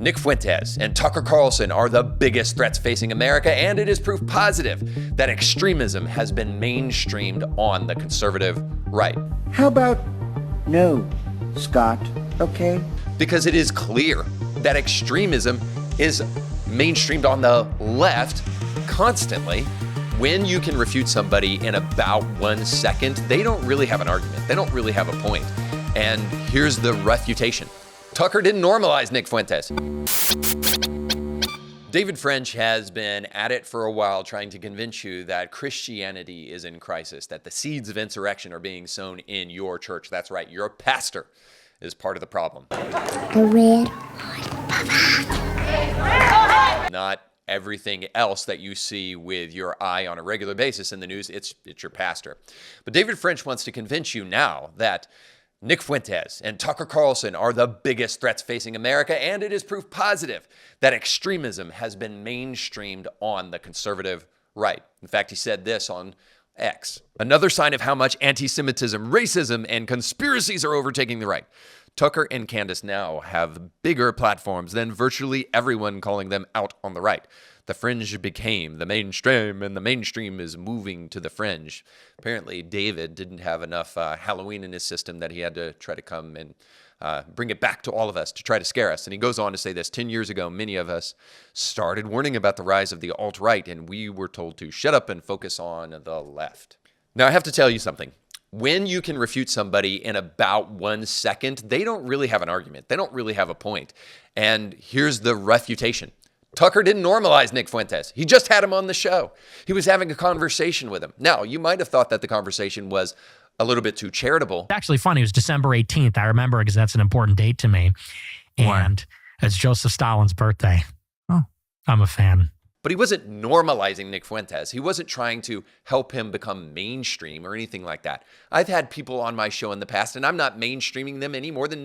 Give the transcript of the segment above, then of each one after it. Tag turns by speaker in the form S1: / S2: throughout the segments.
S1: Nick Fuentes and Tucker Carlson are the biggest threats facing America, and it is proof positive that extremism has been mainstreamed on the conservative right.
S2: How about no, Scott, okay?
S1: Because it is clear that extremism is mainstreamed on the left constantly. When you can refute somebody in about 1 second, they don't really have an argument. They don't really have a point. And here's the refutation. Tucker didn't normalize Nick Fuentes. David French has been at it for a while trying to convince you that Christianity is in crisis, that the seeds of insurrection are being sown in your church. That's right, your pastor is part of the problem.
S2: The red hot.
S1: Not everything else that you see with your eye on a regular basis in the news, it's your pastor. But David French wants to convince you now that Nick Fuentes and Tucker Carlson are the biggest threats facing America, and it is proof positive that extremism has been mainstreamed on the conservative right. In fact, he said this on X. Another sign of how much anti-Semitism, racism, and conspiracies are overtaking the right. Tucker and Candace now have bigger platforms than virtually everyone calling them out on the right. The fringe became the mainstream, and the mainstream is moving to the fringe. Apparently, David didn't have enough Halloween in his system that he had to try to come and bring it back to all of us to try to scare us. And he goes on to say this: 10 years ago, many of us started warning about the rise of the alt-right, and we were told to shut up and focus on the left. Now, I have to tell you something. When you can refute somebody in about 1 second, they don't really have an argument. They don't really have a point. And here's the refutation. Tucker didn't normalize Nick Fuentes. He just had him on the show. He was having a conversation with him. Now, you might have thought that the conversation was a little bit too charitable.
S3: Actually funny, it was December 18th. I remember because that's an important date to me. And it's Joseph Stalin's birthday. Oh, I'm a fan.
S1: But he wasn't normalizing Nick Fuentes. He wasn't trying to help him become mainstream or anything like that. I've had people on my show in the past, and I'm not mainstreaming them any more than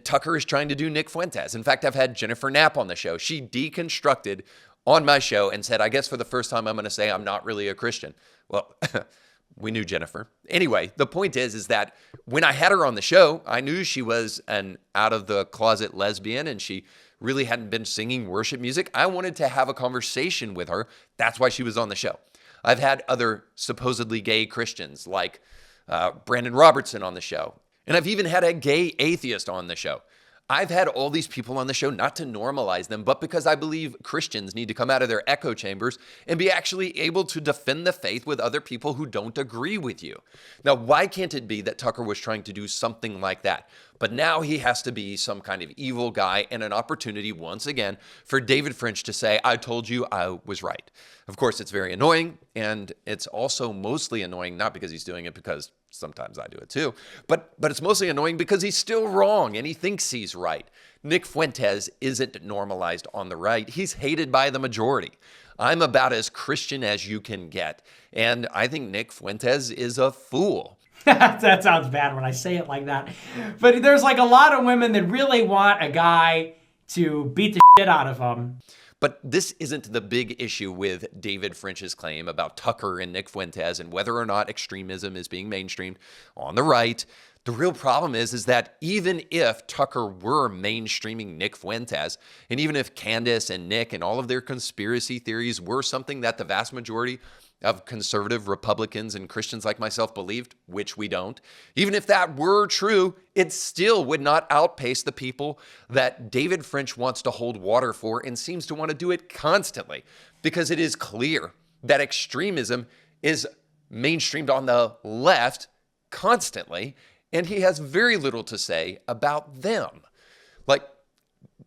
S1: Tucker is trying to do Nick Fuentes. In fact, I've had Jennifer Knapp on the show. She deconstructed on my show and said, I guess for the first time I'm going to say I'm not really a Christian. Well, we knew Jennifer. Anyway, the point is that when I had her on the show, I knew she was an out-of-the-closet lesbian, and she really hadn't been singing worship music. I wanted to have a conversation with her. That's why she was on the show. I've had other supposedly gay Christians like Brandon Robertson on the show. And I've even had a gay atheist on the show. I've had all these people on the show not to normalize them, but because I believe Christians need to come out of their echo chambers and be actually able to defend the faith with other people who don't agree with you. Now, why can't it be that Tucker was trying to do something like that? But now he has to be some kind of evil guy, and an opportunity once again for David French to say, I told you I was right. Of course, it's very annoying, and it's also mostly annoying, not because he's doing it, because sometimes I do it too, but it's mostly annoying because he's still wrong and he thinks he's right. Nick Fuentes isn't normalized on the right. He's hated by the majority. I'm about as Christian as you can get, and I think Nick Fuentes is a fool.
S4: That sounds bad when I say it like that. But there's like a lot of women that really want a guy to beat the shit out of them.
S1: But this isn't the big issue with David French's claim about Tucker and Nick Fuentes and whether or not extremism is being mainstreamed on the right. The real problem is that even if Tucker were mainstreaming Nick Fuentes, and even if Candace and Nick and all of their conspiracy theories were something that the vast majority of conservative Republicans and Christians like myself believed, which we don't, even if that were true, it still would not outpace the people that David French wants to hold water for and seems to want to do it constantly, because it is clear that extremism is mainstreamed on the left constantly, and he has very little to say about them. Like,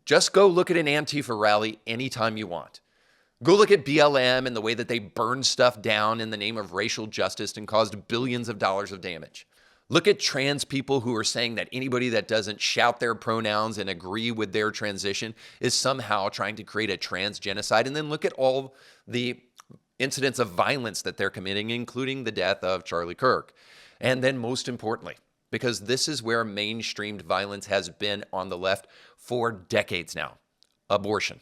S1: just go look at an Antifa rally anytime you want. Go look at BLM and the way that they burned stuff down in the name of racial justice and caused billions of dollars of damage. Look at trans people who are saying that anybody that doesn't shout their pronouns and agree with their transition is somehow trying to create a trans genocide. And then look at all the incidents of violence that they're committing, including the death of Charlie Kirk. And then most importantly, because this is where mainstreamed violence has been on the left for decades now, abortion.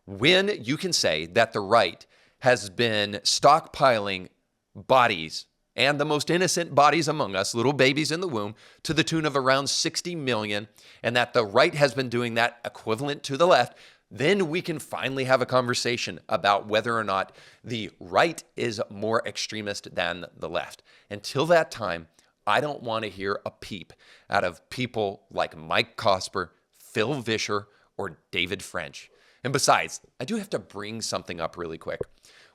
S1: When you can say that the right has been stockpiling bodies and the most innocent bodies among us, little babies in the womb, to the tune of around 60 million, and that the right has been doing that equivalent to the left, then we can finally have a conversation about whether or not the right is more extremist than the left. Until that time, I don't want to hear a peep out of people like Mike Cosper, Phil Vischer, or David French. And besides, I do have to bring something up really quick.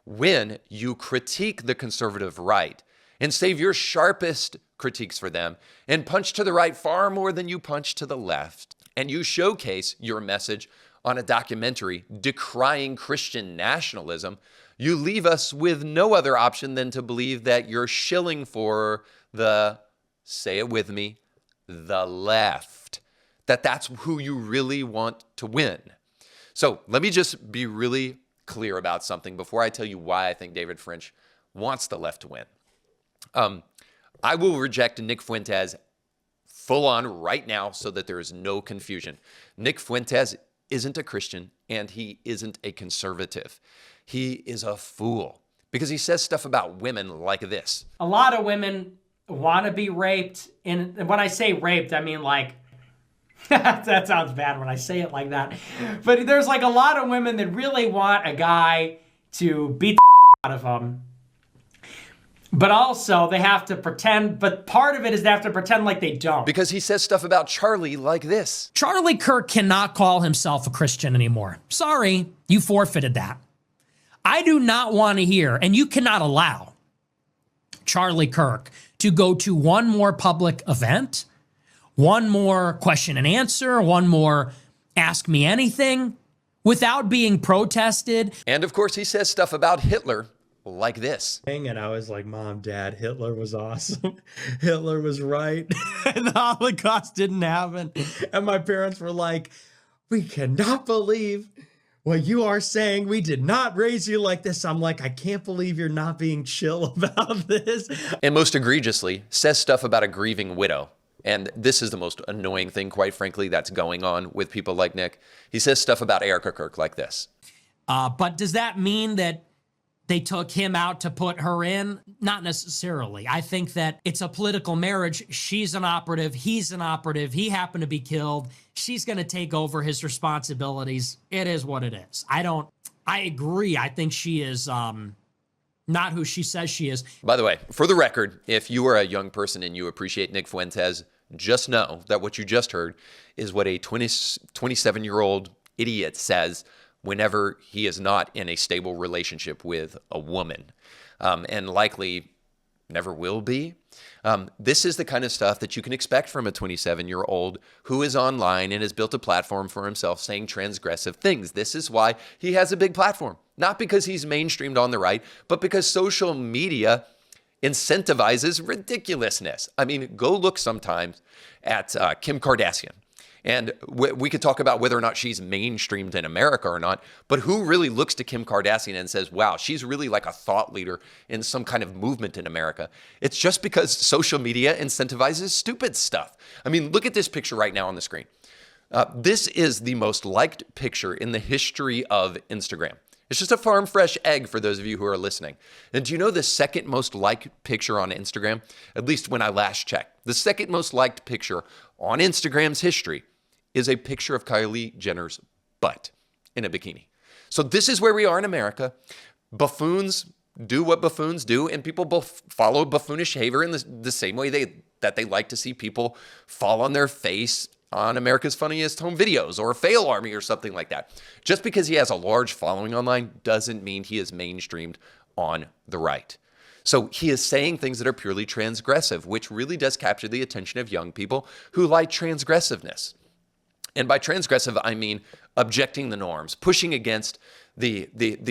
S1: When you critique the conservative right and save your sharpest critiques for them and punch to the right far more than you punch to the left, and you showcase your message on a documentary decrying Christian nationalism, you leave us with no other option than to believe that you're shilling for the, say it with me, the left. That's who you really want to win. So let me just be really clear about something before I tell you why I think David French wants the left to win. I will reject Nick Fuentes full on right now so that there is no confusion. Nick Fuentes isn't a Christian and he isn't a conservative. He is a fool because he says stuff about women like this.
S4: A lot of women want to be raped. And when I say raped, I mean like, that sounds bad when I say it like that. But there's like a lot of women that really want a guy to beat the out of them. But also they have to pretend, but part of it is they have to pretend like they don't.
S1: Because he says stuff about Charlie like this.
S3: Charlie Kirk cannot call himself a Christian anymore. Sorry, you forfeited that. I do not want to hear, and you cannot allow Charlie Kirk to go to one more public event, one more question and answer, one more ask me anything without being protested.
S1: And of course, he says stuff about Hitler like this.
S5: And I was like, Mom, Dad, Hitler was awesome. Hitler was right. And the Holocaust didn't happen. And my parents were like, we cannot believe what you are saying. We did not raise you like this. I'm like, I can't believe you're not being chill about this.
S1: And most egregiously, says stuff about a grieving widow. And this is the most annoying thing, quite frankly, that's going on with people like Nick. He says stuff about Erica Kirk like this.
S3: But does that mean that they took him out to put her in? Not necessarily. I think that it's a political marriage. She's an operative. He's an operative. He happened to be killed. She's going to take over his responsibilities. It is what it is. I agree. I think she is not who she says she is.
S1: By the way, for the record, if you are a young person and you appreciate Nick Fuentes, just know that what you just heard is what a 27-year-old idiot says whenever he is not in a stable relationship with a woman, and likely never will be. This is the kind of stuff that you can expect from a 27-year-old who is online and has built a platform for himself saying transgressive things. This is why he has a big platform. Not because he's mainstreamed on the right, but because social media incentivizes ridiculousness. I mean, go look sometimes at Kim Kardashian. And we could talk about whether or not she's mainstreamed in America or not, but who really looks to Kim Kardashian and says, wow, she's really like a thought leader in some kind of movement in America? It's just because social media incentivizes stupid stuff. I mean, look at this picture right now on the screen. This is the most liked picture in the history of Instagram. It's just a farm fresh egg for those of you who are listening. And do you know the second most liked picture on Instagram? At least when I last checked. The second most liked picture on Instagram's history is a picture of Kylie Jenner's butt in a bikini. So this is where we are in America. Buffoons do what buffoons do, and people both follow buffoonish behavior in the same way that they like to see people fall on their face on America's Funniest Home Videos or Fail Army or something like that. Just because he has a large following online doesn't mean he is mainstreamed on the right. So he is saying things that are purely transgressive, which really does capture the attention of young people who like transgressiveness. And by transgressive, I mean objecting the norms, pushing against the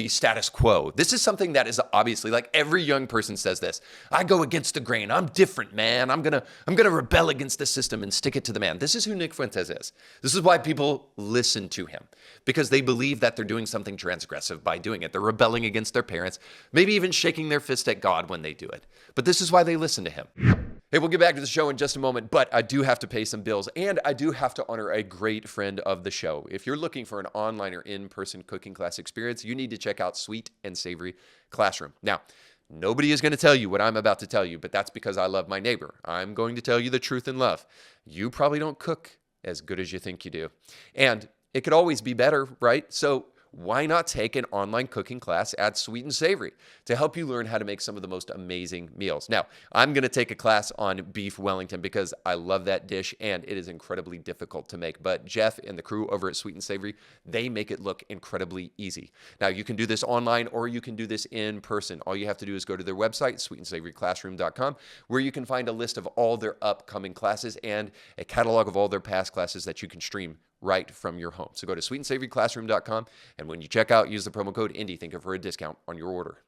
S1: status quo. This is something that is obviously, like, every young person says this. I go against the grain. I'm different, man. I'm gonna rebel against the system and stick it to the man. This is who Nick Fuentes is. This is why people listen to him, because they believe that they're doing something transgressive by doing it. They're rebelling against their parents, maybe even shaking their fist at God when they do it. But this is why they listen to him. Hey, we'll get back to the show in just a moment, but I do have to pay some bills, and I do have to honor a great friend of the show. If you're looking for an online or in-person cooking class experience, you need to check out Sweet and Savory Classroom. Now, Nobody is going to tell you what I'm about to tell you, but that's because I love my neighbor. I'm going to tell you the truth in love. You probably don't cook as good as you think you do. And it could always be better, right? So why not take an online cooking class at Sweet and Savory to help you learn how to make some of the most amazing meals? Now, I'm going to take a class on beef Wellington because I love that dish and it is incredibly difficult to make. But Jeff and the crew over at Sweet and Savory, they make it look incredibly easy. Now, you can do this online or you can do this in person. All you have to do is go to their website, sweetandsavoryclassroom.com, where you can find a list of all their upcoming classes and a catalog of all their past classes that you can stream right from your home. So go to sweetandsavoryclassroom.com, and when you check out, use the promo code INDIE for a discount on your order.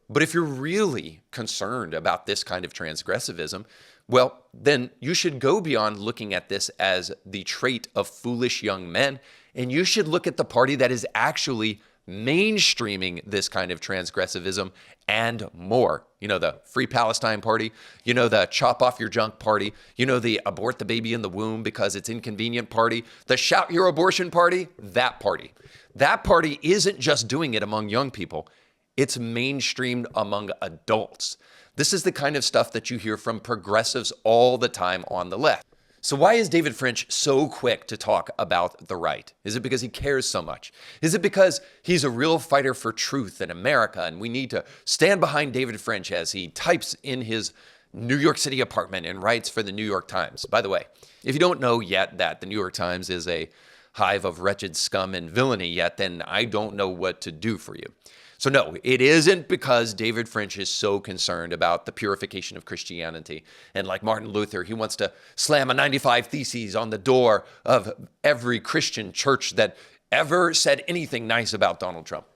S1: But if you're really concerned about this kind of transgressivism, well, then you should go beyond looking at this as the trait of foolish young men, and you should look at the party that is actually mainstreaming this kind of transgressivism and more. You know, the Free Palestine party, you know, the chop off your junk party, you know, the abort the baby in the womb because it's inconvenient party, the shout your abortion party, that party. That party isn't just doing it among young people. It's mainstreamed among adults. This is the kind of stuff that you hear from progressives all the time on the left. So why is David French so quick to talk about the right? Is it because he cares so much? Is it because he's a real fighter for truth in America and we need to stand behind David French as he types in his New York City apartment and writes for the New York Times? By the way, if you don't know yet that the New York Times is a hive of wretched scum and villainy yet, then I don't know what to do for you. So no, it isn't because David French is so concerned about the purification of Christianity. And like Martin Luther, he wants to slam a 95 Theses on the door of every Christian church that ever said anything nice about Donald Trump.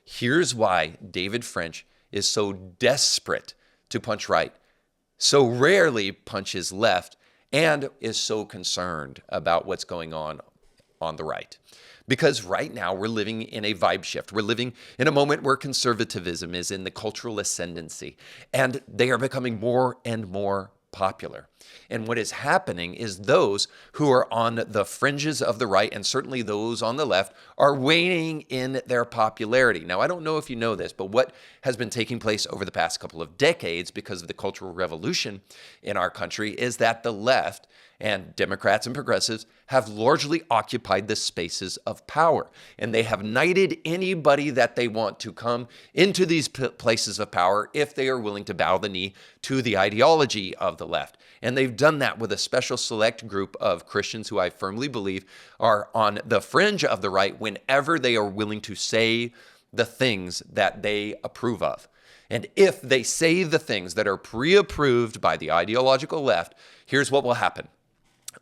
S1: Here's why David French is so desperate to punch right, so rarely punches left, and is so concerned about what's going on the right. Because right now we're living in a vibe shift. We're living in a moment where conservatism is in the cultural ascendancy, and they are becoming more and more popular. And what is happening is those who are on the fringes of the right, and certainly those on the left, are waning in their popularity. Now, I don't know if you know this, but what has been taking place over the past couple of decades because of the Cultural Revolution in our country is that the left and Democrats and progressives have largely occupied the spaces of power. And they have knighted anybody that they want to come into these places of power if they are willing to bow the knee to the ideology of the left. And they've done that with a special select group of Christians who I firmly believe are on the fringe of the right whenever they are willing to say the things that they approve of. And if they say the things that are pre-approved by the ideological left, here's what will happen.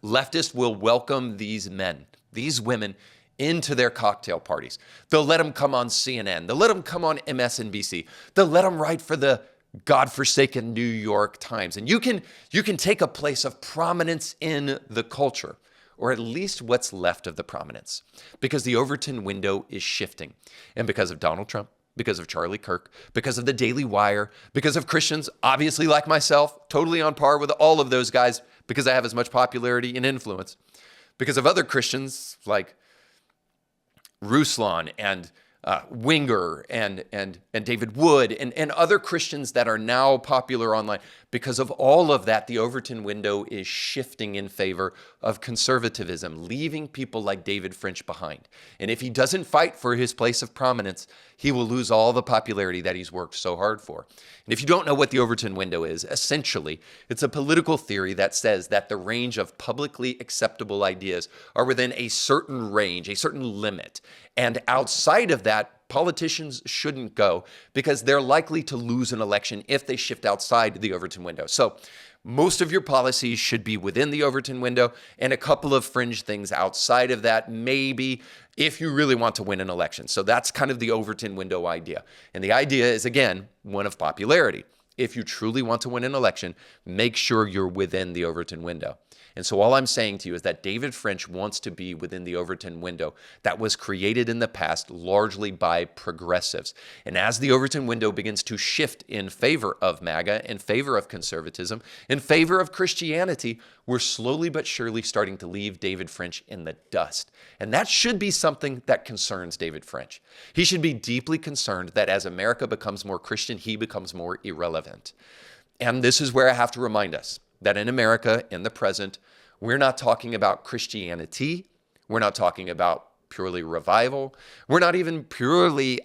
S1: Leftists will welcome these men, these women, into their cocktail parties. They'll let them come on CNN. They'll let them come on MSNBC. They'll let them write for the godforsaken New York Times. And you can take a place of prominence in the culture, or at least what's left of the prominence, because the Overton window is shifting. And because of Donald Trump, because of Charlie Kirk, because of the Daily Wire, because of Christians, obviously like myself, totally on par with all of those guys, because I have as much popularity and influence, because of other Christians like Ruslan and Winger and David Wood and other Christians that are now popular online. Because of all of that, the Overton window is shifting in favor of conservatism, leaving people like David French behind. And if he doesn't fight for his place of prominence, he will lose all the popularity that he's worked so hard for. And if you don't know what the Overton window is, essentially, it's a political theory that says that the range of publicly acceptable ideas are within a certain range, a certain limit. And outside of that, politicians shouldn't go because they're likely to lose an election if they shift outside the Overton window. So most of your policies should be within the Overton window and a couple of fringe things outside of that, maybe if you really want to win an election. So that's kind of the Overton window idea. And the idea is, again, one of popularity. If you truly want to win an election, make sure you're within the Overton window. And so all I'm saying to you is that David French wants to be within the Overton window that was created in the past largely by progressives. And as the Overton window begins to shift in favor of MAGA, in favor of conservatism, in favor of Christianity, we're slowly but surely starting to leave David French in the dust. And that should be something that concerns David French. He should be deeply concerned that as America becomes more Christian, he becomes more irrelevant. And this is where I have to remind us that in America, in the present, we're not talking about Christianity. We're not talking about purely revival. We're not even purely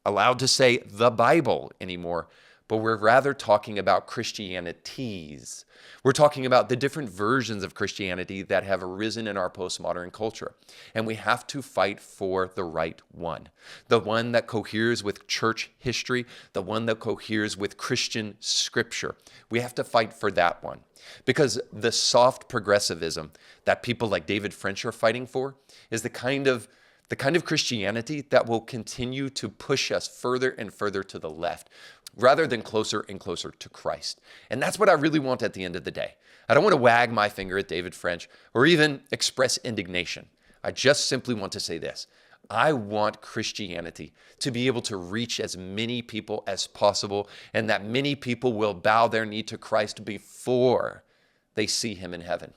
S1: allowed to say the Bible anymore, but we're rather talking about Christianities. We're talking about the different versions of Christianity that have arisen in our postmodern culture. And we have to fight for the right one, the one that coheres with church history, the one that coheres with Christian scripture. We have to fight for that one, because the soft progressivism that people like David French are fighting for is the kind of Christianity that will continue to push us further and further to the left, rather than closer and closer to Christ. And that's what I really want at the end of the day. I don't want to wag my finger at David French or even express indignation. I just simply want to say this. I want Christianity to be able to reach as many people as possible, and that many people will bow their knee to Christ before they see him in heaven.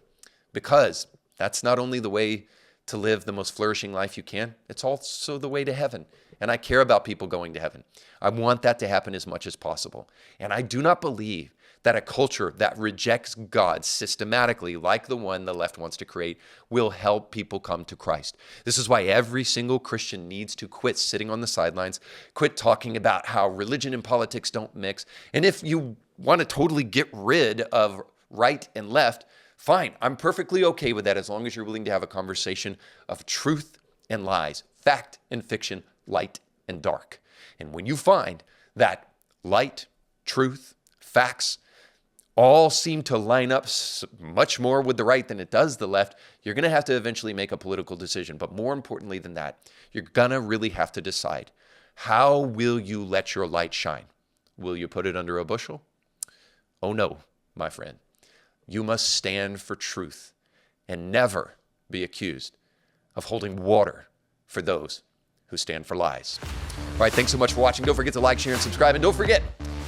S1: Because that's not only the way to live the most flourishing life you can, it's also the way to heaven. And I care about people going to heaven. I want that to happen as much as possible. And I do not believe that a culture that rejects God systematically, like the one the left wants to create, will help people come to Christ. This is why every single Christian needs to quit sitting on the sidelines, quit talking about how religion and politics don't mix. And if you want to totally get rid of right and left, fine. I'm perfectly okay with that as long as you're willing to have a conversation of truth and lies, fact and fiction, light and dark. And when you find that light, truth, facts all seem to line up much more with the right than it does the left, you're going to have to eventually make a political decision. But more importantly than that, you're going to really have to decide, how will you let your light shine? Will you put it under a bushel? Oh no, my friend. You must stand for truth and never be accused of holding water for those who stand for lies. All right, thanks so much for watching. Don't forget to like, share, and subscribe. And don't forget,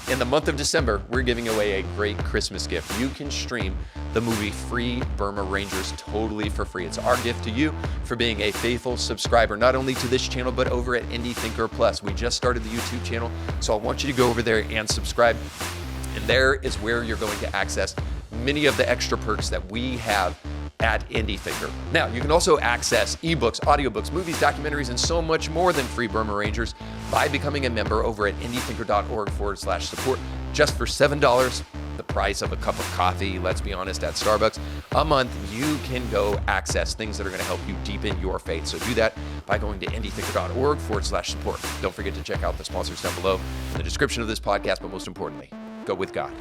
S1: in the month of December, we're giving away a great Christmas gift. You can stream the movie Free Burma Rangers totally for free. It's our gift to you for being a faithful subscriber, not only to this channel, but over at Indie Thinker Plus. We just started the YouTube channel, so I want you to go over there and subscribe. And there is where you're going to access many of the extra perks that we have at Indie Thinker. Now, you can also access ebooks, audiobooks, movies, documentaries, and so much more than Free Burma Rangers by becoming a member over at indiethinker.org/support. Just for $7, the price of a cup of coffee, let's be honest, at Starbucks, a month, you can go access things that are going to help you deepen your faith. So do that by going to indiethinker.org/support. Don't forget to check out the sponsors down below in the description of this podcast, but most importantly, go with God.